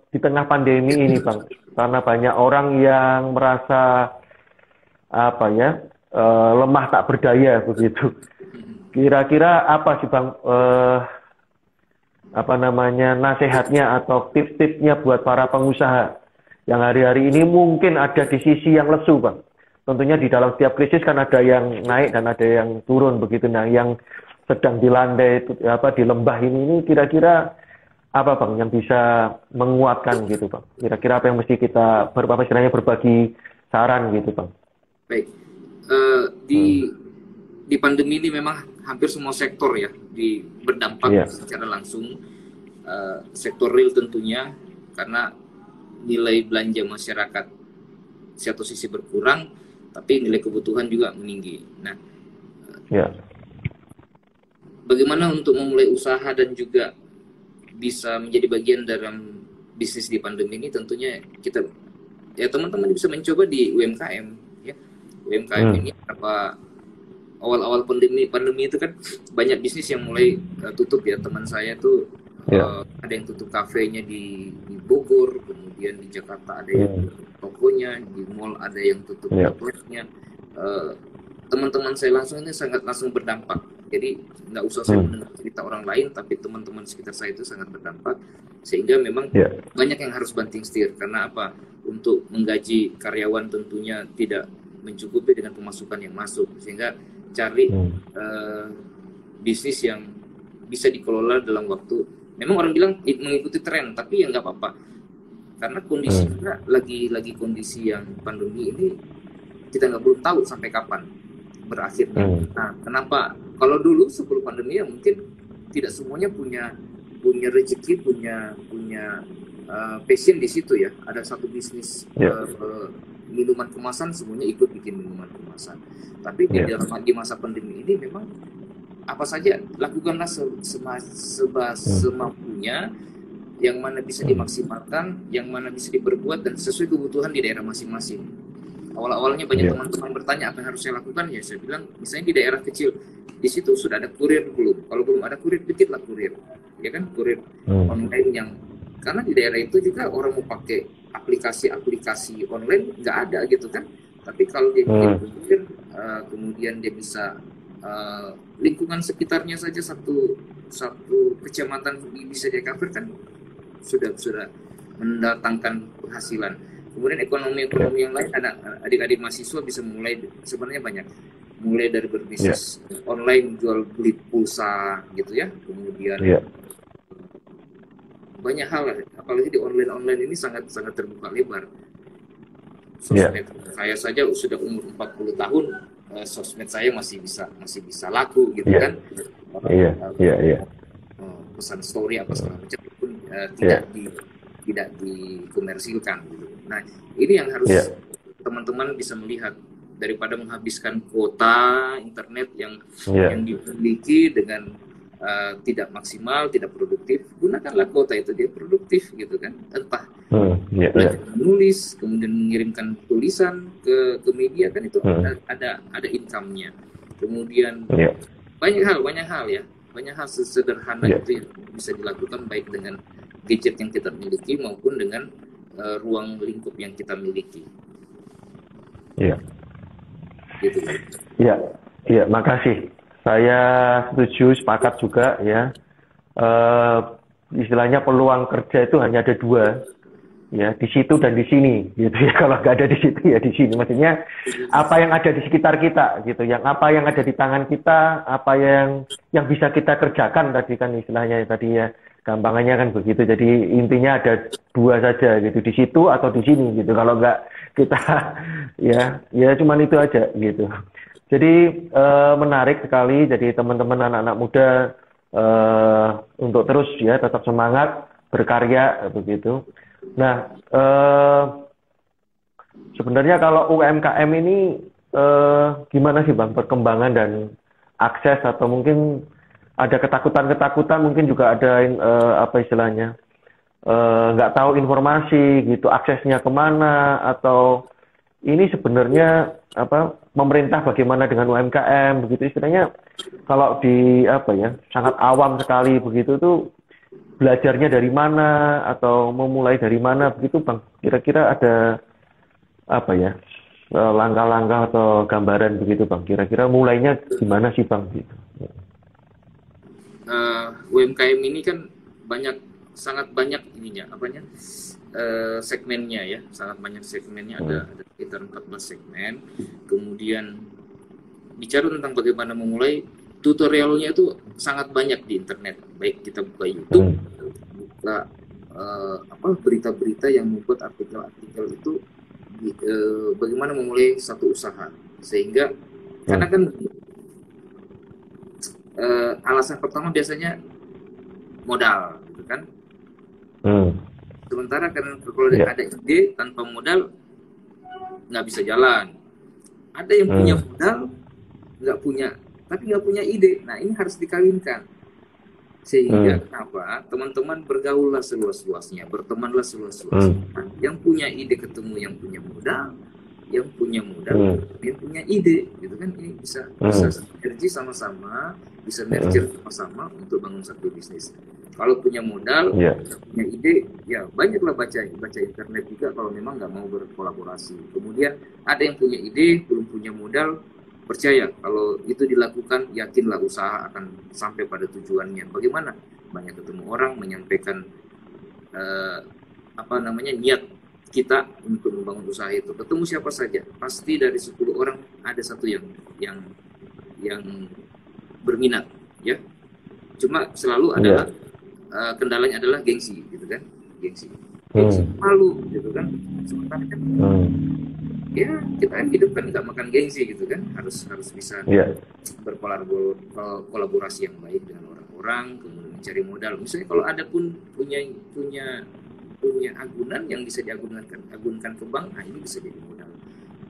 di tengah pandemi ini Bang, karena banyak orang yang merasa lemah tak berdaya begitu. Kira-kira apa sih Bang nasihatnya atau tips-tipsnya buat para pengusaha yang hari-hari ini mungkin ada di sisi yang lesu Bang. Tentunya di dalam setiap krisis kan ada yang naik dan ada yang turun begitu. Nah, yang sedang dilandai di lembah ini kira-kira apa Bang yang bisa menguatkan gitu Bang? Kira-kira apa yang mesti kita berbagi saran gitu Bang? Baik, di pandemi ini memang hampir semua sektor ya berdampak secara langsung, sektor real tentunya karena nilai belanja masyarakat satu sisi berkurang, tapi nilai kebutuhan juga meninggi. Nah, bagaimana untuk memulai usaha dan juga bisa menjadi bagian dalam bisnis di pandemi ini? Tentunya kita teman-teman bisa mencoba di UMKM ya. UMKM ini awal-awal pandemi itu kan banyak bisnis yang mulai tutup ya. Teman saya tuh ada yang tutup kafenya di Bogor, kemudian di Jakarta ada yang tutup tokonya, di mall ada yang tutup tokonya. Teman-teman saya langsung berdampak. Jadi nggak usah saya mendengar cerita orang lain, tapi teman-teman sekitar saya itu sangat berdampak, sehingga memang banyak yang harus banting setir. Karena apa? Untuk menggaji karyawan tentunya tidak mencukupi dengan pemasukan yang masuk, sehingga cari bisnis yang bisa dikelola dalam waktu. Memang orang bilang mengikuti tren, tapi ya nggak apa-apa. Karena kondisi juga lagi kondisi yang pandemi ini kita belum tahu sampai kapan berakhirnya. Nah, kenapa? Kalau dulu sebelum pandemi ya mungkin tidak semuanya punya rezeki, punya passion di situ ya. Ada satu bisnis minuman kemasan, semuanya ikut bikin minuman kemasan. Tapi di masa pandemi ini memang apa saja lakukanlah semampunya, yang mana bisa dimaksimalkan, yang mana bisa diperbuat dan sesuai kebutuhan di daerah masing-masing. Awal-awalnya banyak teman-teman bertanya apa yang harus saya lakukan, ya saya bilang misalnya di daerah kecil, di situ sudah ada kurir belum? Kalau belum ada kurir, bikinlah kurir, ya kan, kurir online yang karena di daerah itu juga orang mau pakai aplikasi online nggak ada gitu kan. Tapi kalau dia bikin kurir, kemudian dia bisa lingkungan sekitarnya saja satu kecamatan bisa dia cover kan, sudah mendatangkan penghasilan. Kemudian ekonomi yang lain, adik-adik mahasiswa bisa mulai, sebenarnya banyak, mulai dari berbisnis online, jual beli pulsa gitu ya, kemudian banyak hal, apalagi di online ini sangat terbuka lebar. Sosmed saya saja sudah umur 40 tahun, sosmed saya masih bisa laku gitu kan. Pesan story apa segala macam pun tidak dikomersilkan gitu. Nah, ini yang harus teman-teman bisa melihat, daripada menghabiskan kuota internet yang dimiliki dengan tidak maksimal, tidak produktif, gunakanlah kuota itu dia produktif gitu kan. Entah menulis, kemudian mengirimkan tulisan ke media kan, itu ada income-nya. Kemudian banyak hal sederhana itu yang bisa dilakukan baik dengan gadget yang kita miliki maupun dengan ruang lingkup yang kita miliki. Gitu. Makasih. Saya setuju, sepakat juga ya. Istilahnya peluang kerja itu hanya ada dua, ya di situ dan di sini gitu ya. Kalau nggak ada di situ ya di sini. Maksudnya apa yang ada di sekitar kita gitu, yang apa yang ada di tangan kita, apa yang bisa kita kerjakan tadi kan istilahnya tadi ya. Gampangannya kan begitu. Jadi intinya ada dua saja gitu, di situ atau di sini gitu. Kalau nggak kita ya cuman itu aja gitu. Jadi menarik sekali. Jadi teman-teman anak-anak muda untuk terus ya tetap semangat berkarya begitu. Nah, sebenarnya kalau UMKM ini gimana sih Bang perkembangan dan akses, atau mungkin ada ketakutan-ketakutan, mungkin juga ada apa istilahnya nggak tahu informasi gitu, aksesnya kemana, atau ini sebenarnya apa pemerintah bagaimana dengan UMKM begitu istilahnya, kalau di apa ya sangat awam sekali begitu tuh belajarnya dari mana atau memulai dari mana begitu Bang, kira-kira ada apa ya langkah-langkah atau gambaran begitu Bang, kira-kira mulainya gimana sih Bang gitu. UMKM ini kan sangat banyak ininya apanya segmennya ya, sangat banyak segmennya, ada sekitar 14 segmen. Kemudian bicara tentang bagaimana memulai, tutorialnya itu sangat banyak di internet, baik kita buka YouTube, buka berita-berita yang membuat artikel-artikel itu bagaimana memulai satu usaha. Sehingga karena kan alasan pertama biasanya modal gitu kan. Sementara kan kalau ada ide tanpa modal nggak bisa jalan. Ada yang punya modal tapi nggak punya ide. Nah ini harus dikawinkan. Sehingga kenapa teman-teman bergaullah seluas-luasnya, bertemanlah seluas-luasnya. Nah, yang punya ide ketemu yang punya modal, yang punya modal yang punya ide, gitu kan. Ini bisa sinergi sama-sama, bisa merger sama-sama untuk bangun satu bisnis. Kalau punya modal, punya ide, ya banyaklah baca internet juga kalau memang nggak mau berkolaborasi. Kemudian ada yang punya ide, belum punya modal, percaya kalau itu dilakukan, yakinlah usaha akan sampai pada tujuannya. Bagaimana? Banyak ketemu orang, menyampaikan niat kita untuk membangun usaha itu. Ketemu siapa saja, pasti dari 10 orang ada satu yang berminat, ya. Cuma selalu adalah kendalanya adalah gengsi, gitu kan? Gengsi malu, gitu kan? Sementara kan ya kita kan hidup kan nggak makan gengsi, gitu kan? Harus bisa berkolaborasi yang baik dengan orang-orang, kemudian mencari modal. Misalnya kalau ada pun punya agunan yang bisa agunkan ke bank, nah ini bisa jadi modal.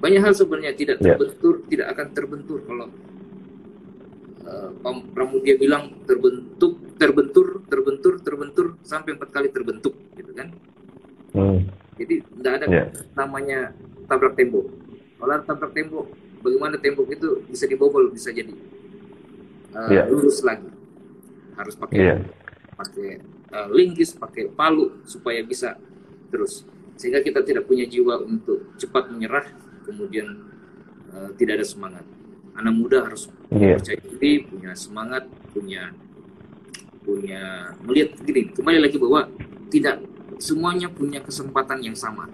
Banyak hal sebenarnya tidak akan terbentur kalau Pramudia bilang terbentur sampai 4 kali terbentuk, gitu kan. Jadi tidak ada namanya tabrak tembok. Kalau tabrak tembok, bagaimana tembok itu bisa dibobol, bisa jadi lurus lagi. Harus pakai linggis, pakai palu supaya bisa terus. Sehingga kita tidak punya jiwa untuk cepat menyerah, kemudian tidak ada semangat. Anak muda harus percaya diri, punya semangat, punya melihat gini. Kembali lagi bahwa tidak semuanya punya kesempatan yang sama.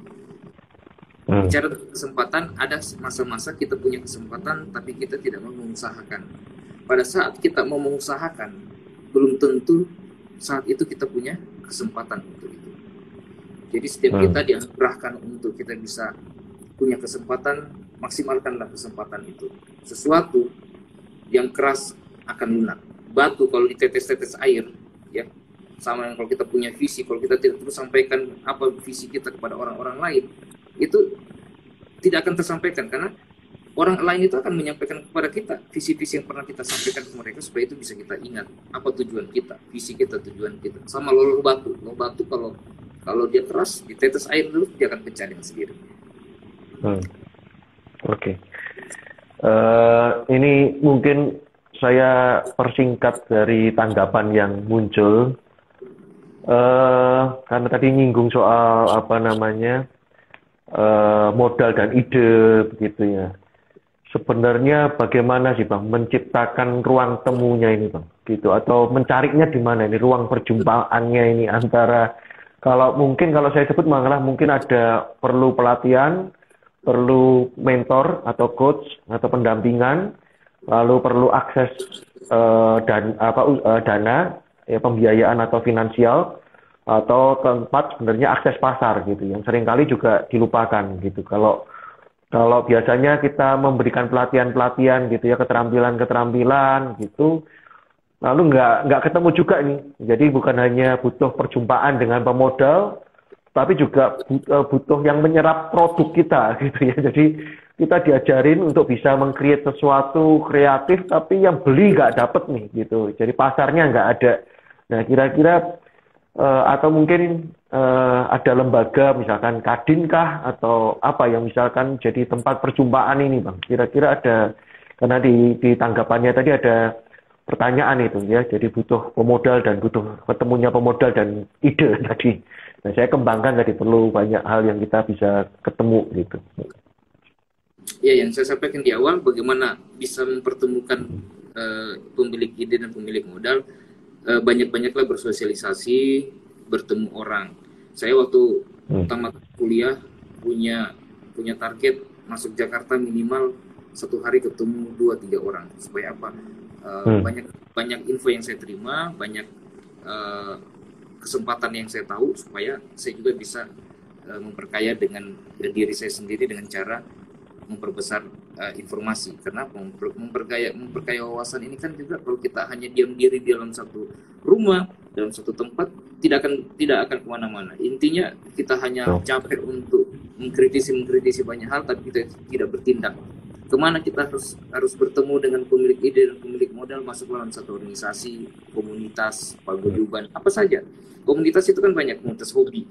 Bicara kesempatan, ada masa-masa kita punya kesempatan tapi kita tidak mau mengusahakan. Pada saat kita mau mengusahakan, belum tentu saat itu kita punya kesempatan untuk itu. Jadi setiap kita dianugerahkan untuk kita bisa punya kesempatan, maksimalkanlah kesempatan itu. Sesuatu yang keras akan lunak. Batu kalau ditetes-tetes air, ya, sama yang kalau kita punya visi, kalau kita tidak terus sampaikan apa visi kita kepada orang-orang lain, itu tidak akan tersampaikan, karena orang lain itu akan menyampaikan kepada kita visi-visi yang pernah kita sampaikan ke mereka, supaya itu bisa kita ingat apa tujuan kita, visi kita, tujuan kita. Sama lolo batu kalau dia keras, ditetes air dulu, dia akan pecah dengan sendiri. Oke. Ini mungkin saya persingkat dari tanggapan yang muncul, karena tadi nyinggung soal modal dan ide begitu ya. Sebenarnya bagaimana sih Bang menciptakan ruang temunya ini Bang, gitu, atau mencarinya di mana ini ruang perjumpaannya ini antara Kalau mungkin kalau saya sebut malah mungkin ada perlu pelatihan, perlu mentor atau coach atau pendampingan, lalu perlu akses dana, ya, pembiayaan atau finansial, atau keempat sebenarnya akses pasar gitu, yang seringkali juga dilupakan gitu. Kalau kalau biasanya kita memberikan pelatihan-pelatihan gitu ya, keterampilan-keterampilan gitu, lalu nggak ketemu juga nih. Jadi bukan hanya butuh perjumpaan dengan pemodal, tapi juga butuh yang menyerap produk kita gitu ya. Jadi kita diajarin untuk bisa meng-create sesuatu kreatif, tapi yang beli nggak dapet nih gitu. Jadi pasarnya nggak ada. Nah kira-kira atau mungkin ada lembaga misalkan Kadin kah atau apa yang misalkan jadi tempat perjumpaan ini Bang. Kira-kira ada, karena di tanggapannya tadi ada pertanyaan itu ya, jadi butuh pemodal dan butuh ketemunya pemodal dan ide tadi. Nah, saya kembangkan tadi perlu banyak hal yang kita bisa ketemu gitu. Ya, yang saya sampaikan di awal, bagaimana bisa mempertemukan pemilik ide dan pemilik modal, banyak-banyaklah bersosialisasi, bertemu orang. Saya waktu pertama kuliah punya target masuk Jakarta minimal satu hari ketemu 2-3 orang. Supaya apa? Banyak info yang saya terima, banyak kesempatan yang saya tahu, supaya saya juga bisa memperkaya dengan diri saya sendiri dengan cara memperbesar informasi. Karena memperkaya wawasan ini kan juga, kalau kita hanya diam diri di dalam satu rumah, dalam satu tempat, tidak akan kemana-mana. Intinya kita hanya capek untuk mengkritisi banyak hal, tapi kita tidak bertindak. Kemana kita harus bertemu dengan pemilik ide dan pemilik modal, masuk dalam satu organisasi, komunitas, paguyuban, apa saja. Komunitas itu kan banyak, komunitas hobi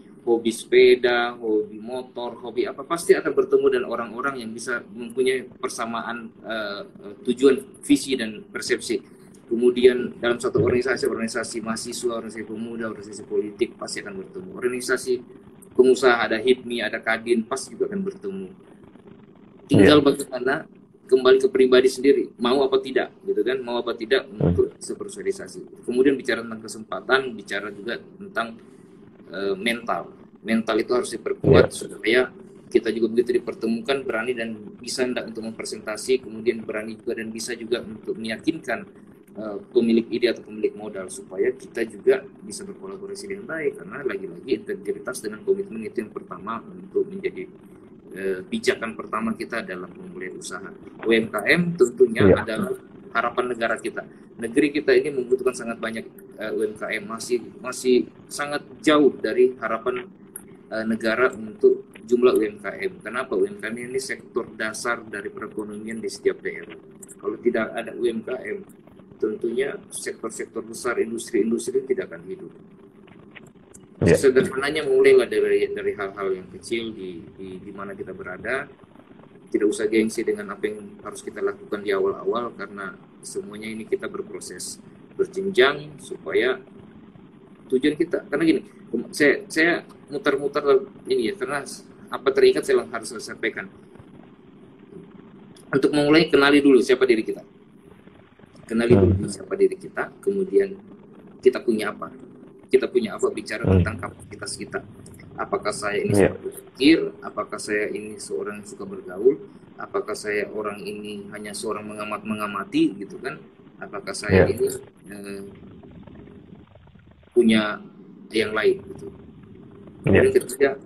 sepeda, hobi motor, hobi apa, pasti akan bertemu dengan orang-orang yang bisa mempunyai persamaan tujuan, visi dan persepsi. Kemudian dalam satu organisasi mahasiswa, organisasi pemuda, organisasi politik, pasti akan bertemu. Organisasi pengusaha, ada HIPMI, ada Kadin, pasti juga akan bertemu. Tinggal bagaimana kembali ke pribadi sendiri, mau apa tidak, gitu kan, mau apa tidak untuk bersosialisasi. Kemudian bicara tentang kesempatan, bicara juga tentang mental itu harus diperkuat supaya kita juga begitu dipertemukan berani dan bisa untuk mempresentasi, kemudian berani juga dan bisa juga untuk meyakinkan pemilik ide atau pemilik modal, supaya kita juga bisa berkolaborasi dengan baik. Karena lagi-lagi integritas dengan komitmen itu yang pertama untuk menjadi pijakan pertama kita dalam memulai usaha. UMKM tentunya adalah harapan negara kita. Negeri kita ini membutuhkan sangat banyak UMKM, masih sangat jauh dari harapan negara untuk jumlah UMKM. Kenapa? UMKM ini sektor dasar dari perekonomian di setiap daerah. Kalau tidak ada UMKM, tentunya sektor-sektor besar, industri-industri tidak akan hidup. Sederhananya mulailah dari hal-hal yang kecil di mana kita berada. Tidak usah gengsi dengan apa yang harus kita lakukan di awal-awal, karena semuanya ini kita berproses berjenjang supaya tujuan kita. Karena gini, saya mutar-mutar ini ya, karena apa teringat saya harus sampaikan. Untuk memulai, kenali dulu siapa diri kita. Kenali dulu siapa diri kita, kemudian kita punya apa. Kita punya apa, bicara tentang kapasitas kita. Apakah saya ini seorang berpikir, apakah saya ini seorang yang suka bergaul, apakah saya orang ini hanya seorang mengamati gitu kan, apakah saya ini punya yang lain gitu. Kemudian ketiga,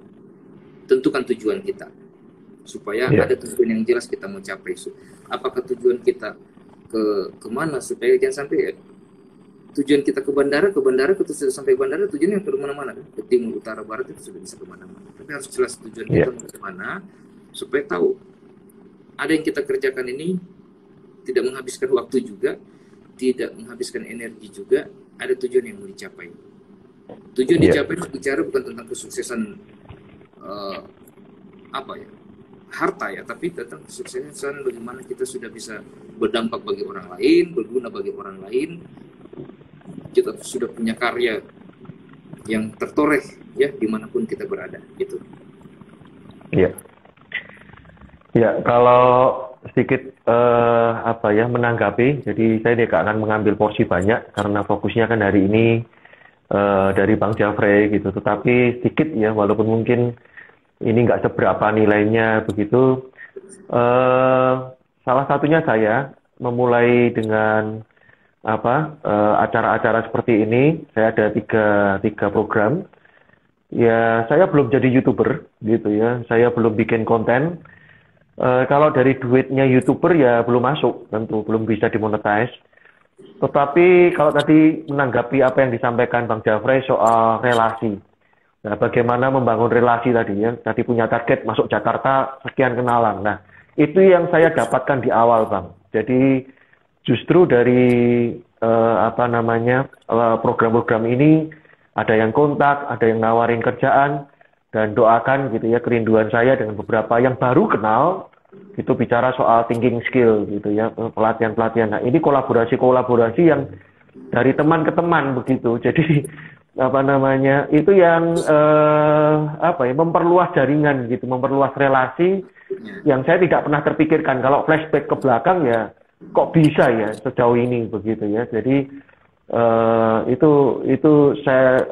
tentukan tujuan kita supaya ada tujuan yang jelas kita mau capai. Apakah tujuan kita kemana, supaya jangan sampai tujuan kita ke bandara kita sudah sampai bandara, tujuannya ke mana-mana kan, ke timur, utara, barat, itu sudah bisa kemana-mana. Tapi harus jelas tujuan kita mau kemana, supaya tahu ada yang kita kerjakan ini tidak menghabiskan waktu juga, tidak menghabiskan energi juga, ada tujuan yang mau dicapai. Tujuan dicapai bicara bukan tentang kesuksesan harta ya, tapi tentang kesuksesan bagaimana kita sudah bisa berdampak bagi orang lain, berguna bagi orang lain. Kita sudah punya karya yang tertoreh ya dimanapun kita berada gitu. Ya, kalau sedikit menanggapi, jadi saya tidak akan mengambil porsi banyak karena fokusnya kan hari ini dari Bang Jafrey gitu. Tetapi sedikit ya, walaupun mungkin ini nggak seberapa nilainya begitu. Eh, Salah satunya saya memulai dengan acara-acara seperti ini. Saya ada tiga program. Ya, saya belum jadi YouTuber gitu ya. Saya belum bikin konten. Kalau dari duitnya YouTuber ya belum masuk, tentu belum bisa dimonetize. Tetapi kalau tadi menanggapi apa yang disampaikan Bang Jafrey soal relasi. Nah, bagaimana membangun relasi tadi ya. Tadi punya target masuk Jakarta sekian kenalan. Nah, itu yang saya dapatkan di awal, Bang. Jadi justru dari program-program ini ada yang kontak, ada yang nawarin kerjaan, dan doakan gitu ya kerinduan saya dengan beberapa yang baru kenal itu bicara soal thinking skill gitu ya, pelatihan-pelatihan. Nah, ini kolaborasi yang dari teman ke teman begitu. Jadi itu yang memperluas jaringan gitu, memperluas relasi yang saya tidak pernah terpikirkan. Kalau flashback ke belakang ya kok bisa ya sejauh ini begitu ya. Jadi itu saya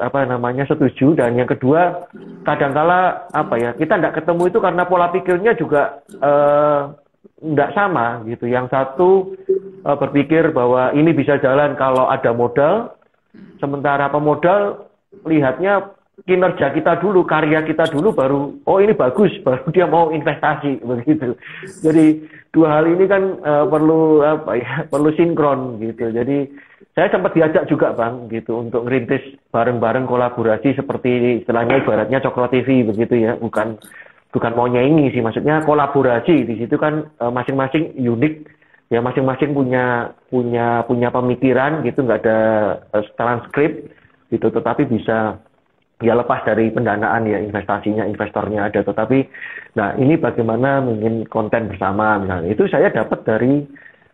setuju. Dan yang kedua, kadangkala kita tidak ketemu itu karena pola pikirnya juga tidak sama gitu. Yang satu berpikir bahwa ini bisa jalan kalau ada modal, sementara pemodal lihatnya kinerja kita dulu, karya kita dulu, baru oh ini bagus, baru dia mau investasi begitu. Jadi dua hal ini kan perlu sinkron gitu. Jadi saya sempat diajak juga Bang gitu untuk ngerintis bareng-bareng kolaborasi seperti istilahnya ibaratnya Cokro TV begitu ya, bukan mau nyanyi sih, maksudnya kolaborasi. Di situ kan masing-masing unik ya, masing-masing punya pemikiran gitu, nggak ada transkrip gitu, tetapi bisa ya lepas dari pendanaan ya, investasinya investornya ada, tetapi nah ini bagaimana ingin konten bersama misalnya, itu saya dapat dari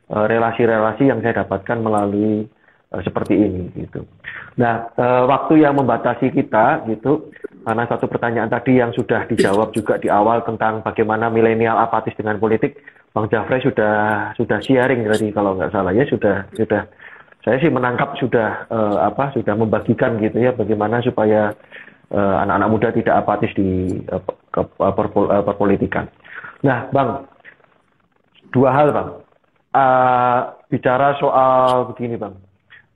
relasi-relasi yang saya dapatkan melalui seperti ini gitu. Nah, waktu yang membatasi kita gitu, karena satu pertanyaan tadi yang sudah dijawab juga di awal tentang bagaimana milenial apatis dengan politik, Bang Jafrey sudah sharing tadi kalau nggak salah ya, sudah saya sih menangkap sudah membagikan gitu ya, bagaimana supaya anak-anak muda tidak apatis di perpolitikan. Nah, Bang, dua hal Bang, bicara soal begini Bang,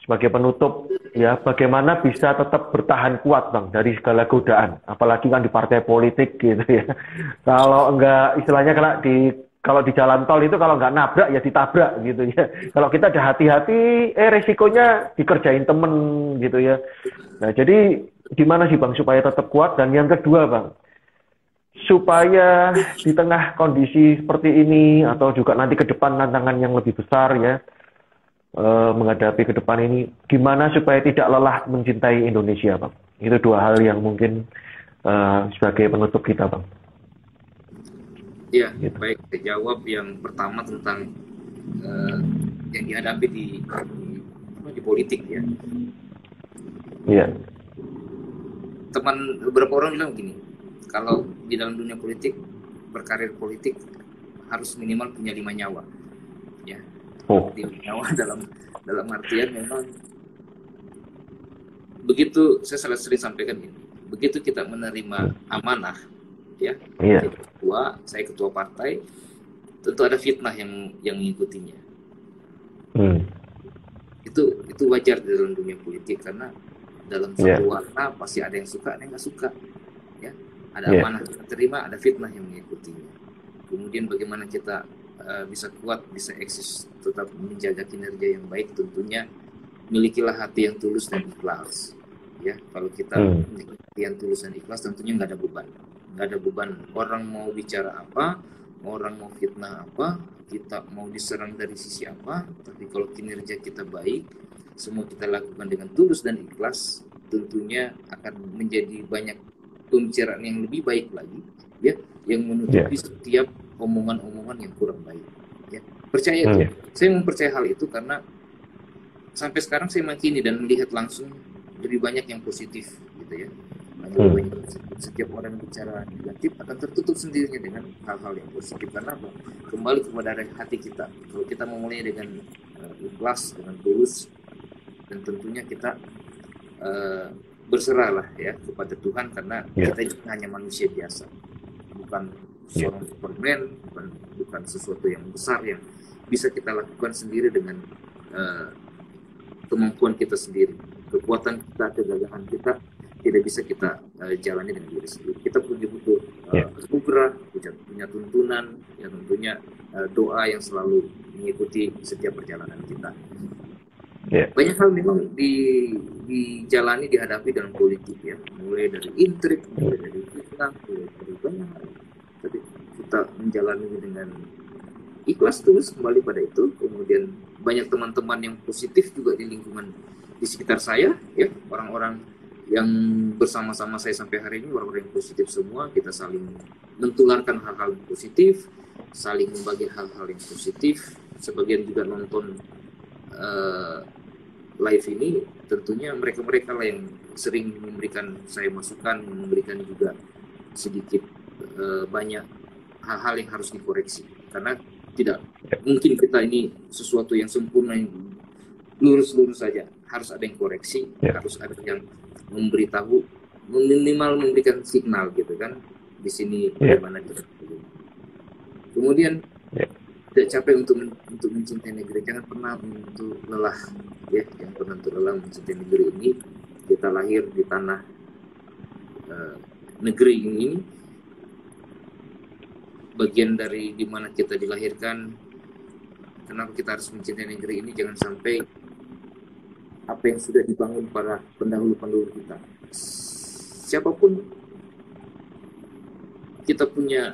sebagai penutup ya, bagaimana bisa tetap bertahan kuat Bang dari segala godaan, apalagi kan di partai politik gitu ya. Kalau enggak, istilahnya kalau di jalan tol itu kalau nggak nabrak ya ditabrak gitu ya. Kalau kita ada hati-hati, resikonya dikerjain temen gitu ya. Nah, jadi gimana sih Bang supaya tetap kuat? Dan yang kedua Bang, supaya di tengah kondisi seperti ini atau juga nanti ke depan tantangan yang lebih besar ya, menghadapi ke depan ini, gimana supaya tidak lelah mencintai Indonesia Bang? Itu dua hal yang mungkin sebagai penutup kita Bang. Ya, gitu. Baik, saya jawab yang pertama tentang yang dihadapi di politik ya. Iya. Beberapa orang bilang begini, kalau di dalam dunia politik, berkarir politik harus minimal punya 5 nyawa, ya. 5 nyawa dalam artian memang begitu. Saya sering sampaikan ini, begitu kita menerima amanah, ya. Iya. Saya ketua partai, tentu ada fitnah yang mengikutinya. Itu wajar di dalam dunia politik, karena dalam satu warna pasti ada yang suka, ada yang nggak suka, ya. Ada amanah kita terima, ada fitnah yang mengikutinya. Kemudian bagaimana kita bisa kuat, bisa eksis, tetap menjaga kinerja yang baik, tentunya milikilah hati yang tulus dan ikhlas, ya. Kalau kita memiliki hati yang tulus dan ikhlas, tentunya nggak ada beban orang mau bicara apa, orang mau fitnah apa, kita mau diserang dari sisi apa, tapi kalau kinerja kita baik, semua kita lakukan dengan tulus dan ikhlas, tentunya akan menjadi banyak pembicaraan yang lebih baik lagi, ya, yang menutupi setiap omongan-omongan yang kurang baik, ya. Percaya itu. Saya mempercaya hal itu karena sampai sekarang saya makini dan melihat langsung lebih banyak yang positif, gitu ya. Setiap orang bicara negatif akan tertutup sendirinya dengan hal-hal yang positif, karena kembali kepada hati kita. Kalau kita memulai dengan ikhlas, dengan tulus, dan tentunya kita berserahlah ya kepada Tuhan, karena kita ini hanya manusia biasa, bukan seorang Superman, bukan sesuatu yang besar yang bisa kita lakukan sendiri dengan kemampuan kita sendiri, kekuatan kita, kegagahan kita tidak bisa kita jalani dengan diri sendiri. Kita butuh anugerah, punya tuntunan, yang tentunya doa yang selalu mengikuti setiap perjalanan kita. Banyak hal memang dijalani, dihadapi dalam politik ya, mulai dari intrik, mulai dari fitnah, mulai dari banyak hal. Tapi kita menjalani dengan ikhlas terus kembali pada itu. Kemudian banyak teman-teman yang positif juga di lingkungan di sekitar saya ya, orang-orang yang bersama-sama saya sampai hari ini, orang-orang yang positif semua. Kita saling mentularkan hal-hal yang positif, saling membagi hal-hal yang positif. Sebagian juga nonton live ini, tentunya mereka-mereka lah yang sering memberikan saya masukan, memberikan juga sedikit banyak hal-hal yang harus dikoreksi, karena tidak mungkin kita ini sesuatu yang sempurna, yang lurus-lurus saja. Harus ada yang koreksi, harus ada yang memberitahu, minimal memberikan signal gitu kan, di sini bagaimana kita. Kemudian tidak capek untuk mencintai negeri. Jangan pernah untuk lelah ya, jangan pernah untuk lelah mencintai negeri ini. Kita lahir di tanah negeri ini, bagian dari dimana kita dilahirkan. Kenapa kita harus mencintai negeri ini? Jangan sampai apa yang sudah dibangun para pendahulu-pendahulu kita, siapapun kita punya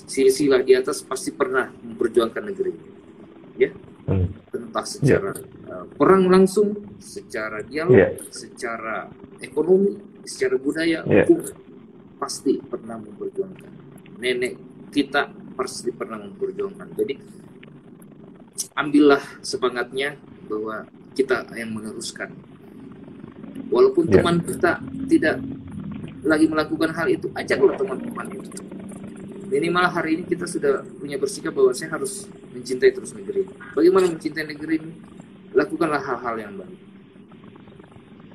silsilah di atas, pasti pernah memperjuangkan negeri ini ya, entah secara perang langsung, secara dialog, secara ekonomi, secara budaya, hukum, pasti pernah memperjuangkan. Nenek kita pasti pernah memperjuangkan. Jadi ambillah semangatnya bahwa kita yang meneruskan. Walaupun teman kita tidak lagi melakukan hal itu, ajaklah teman-teman itu. Minimal hari ini kita sudah punya bersikap bahwa saya harus mencintai terus negeri ini. Bagaimana mencintai negeri ini? Lakukanlah hal-hal yang baik.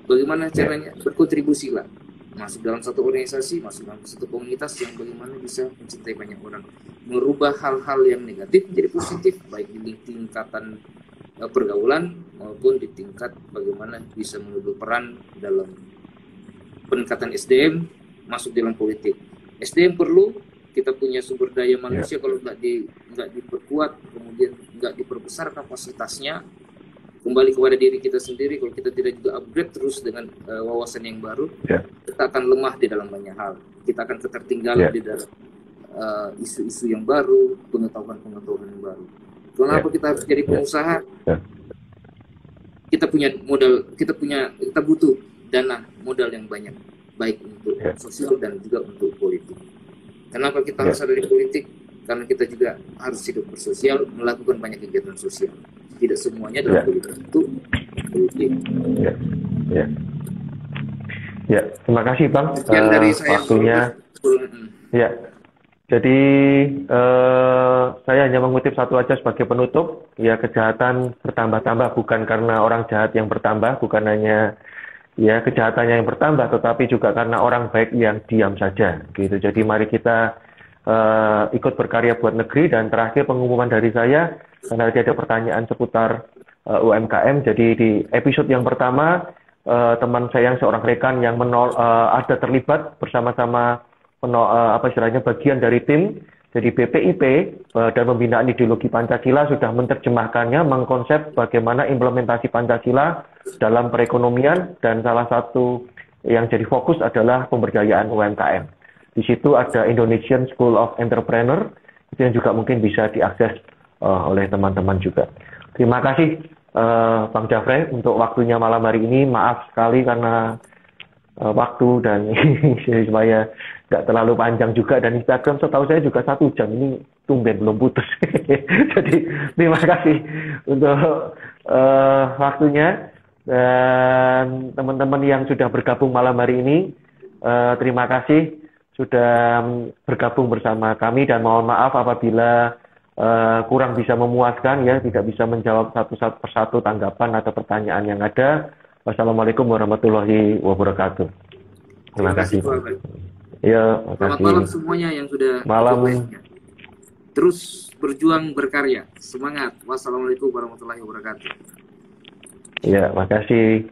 Bagaimana caranya? Berkontribusilah. Masuk dalam satu organisasi, masuk dalam satu komunitas yang bagaimana bisa mencintai banyak orang. Merubah hal-hal yang negatif menjadi positif, baik di tingkatan pergaulan maupun di tingkat bagaimana bisa mengambil peran dalam peningkatan SDM, masuk dalam politik. SDM perlu, kita punya sumber daya manusia, kalau nggak diperkuat, kemudian nggak diperbesar kapasitasnya, kembali kepada diri kita sendiri. Kalau kita tidak juga upgrade terus dengan wawasan yang baru, kita akan lemah di dalam banyak hal. Kita akan ketertinggalan di dalam isu-isu yang baru, pengetahuan-pengetahuan yang baru. Kenapa kita harus jadi pengusaha? Kita punya modal, kita butuh dana modal yang banyak, baik untuk sosial dan juga untuk politik. Kenapa kita harus ada di politik? Karena kita juga harus hidup bersosial, melakukan banyak kegiatan sosial. Tidak semuanya dalam politik itu politik. Terima kasih Bang dari saya waktunya. Jadi saya hanya mengutip satu aja sebagai penutup. Ya, kejahatan bertambah-tambah bukan karena orang jahat yang bertambah, bukan hanya kejahatannya yang bertambah, tetapi juga karena orang baik yang diam saja. Gitu. Jadi mari kita ikut berkarya buat negeri. Dan terakhir pengumuman dari saya, karena tadi ada pertanyaan seputar UMKM. Jadi di episode yang pertama teman saya yang seorang rekan yang ada terlibat bersama-sama bagian dari tim. Jadi BPIP dan Pembinaan Ideologi Pancasila sudah menerjemahkannya, mengkonsep bagaimana implementasi Pancasila dalam perekonomian, dan salah satu yang jadi fokus adalah pemberdayaan UMKM. Di situ ada Indonesian School of Entrepreneur, itu yang juga mungkin bisa diakses oleh teman-teman juga. Terima kasih Bang Jafrey untuk waktunya malam hari ini. Maaf sekali karena waktu dan supaya nggak terlalu panjang juga, dan Instagram setahu saya juga 1 jam, ini tumben belum putus. Jadi terima kasih untuk waktunya, dan teman-teman yang sudah bergabung malam hari ini, terima kasih sudah bergabung bersama kami, dan mohon maaf apabila kurang bisa memuaskan ya, tidak bisa menjawab satu persatu tanggapan atau pertanyaan yang ada. Wassalamualaikum warahmatullahi wabarakatuh. Terima kasih. Ya, selamat malam semuanya yang sudah malam. Terus berjuang berkarya. Semangat. Wassalamualaikum warahmatullahi wabarakatuh. Ya, makasih.